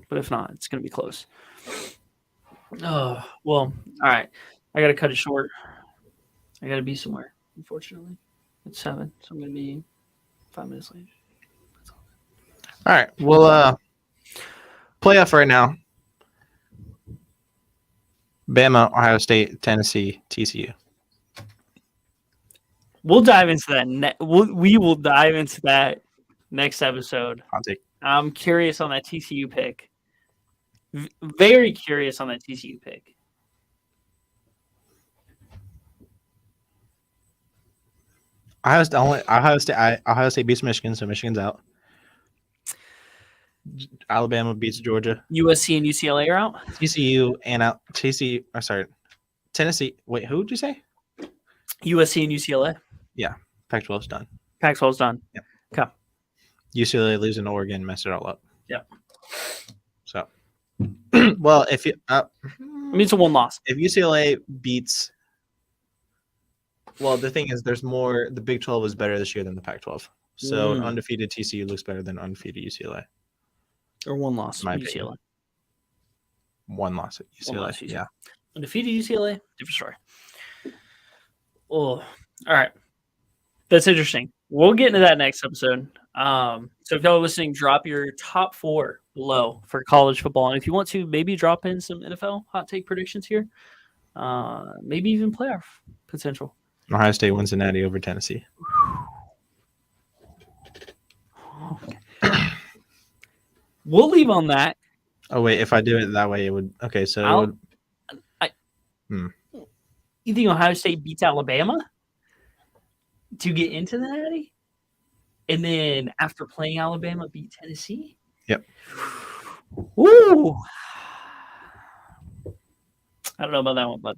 But if not, it's going to be close. Oh, well, all right. I got to cut it short. I got to be somewhere, unfortunately. It's 7, so I'm going to be 5 minutes late. All right. Well, playoff right now. Bama, Ohio State, Tennessee, TCU. We'll dive into that. We will dive into that next episode. I'll take. I'm curious on that TCU pick. Very curious on that TCU pick. Ohio State beats Michigan, so Michigan's out. Alabama beats Georgia. USC and UCLA are out. TCU and out. Tennessee. Wait, who did you say? USC and UCLA. Yeah, Pac-12's done. Pac-12's done. Yep. Okay. UCLA losing to Oregon, messed it all up. Yep. So, well, if you, I mean, it's a 1 loss. If UCLA beats, well, the thing is, there's more. The Big 12 was better this year than the Pac-12. So, undefeated TCU looks better than undefeated UCLA. Or 1 loss. My UCLA. opinion. 1 loss at UCLA. 1 loss UCLA. Yeah. Undefeated UCLA, different story. Oh, all right. That's interesting. We'll get into that next episode. So if y'all are listening, drop your top 4 below for college football. And if you want to, maybe drop in some NFL hot take predictions here. Maybe even playoff potential. Ohio State wins the Natty over Tennessee. Okay. We'll leave on that. Oh, wait. If I do it that way, it would. Okay, so. You think Ohio State beats Alabama to get into the Natty? And then after playing Alabama, beat Tennessee? Yep. Woo! I don't know about that one, but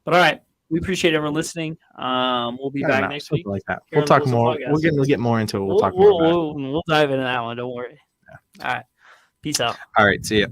all right. We appreciate everyone listening. We'll be back next week. Like that. We'll talk more. We'll get more into it. We'll talk more about it. We'll dive into that one. Don't worry. Yeah. All right. Peace out. All right. See ya.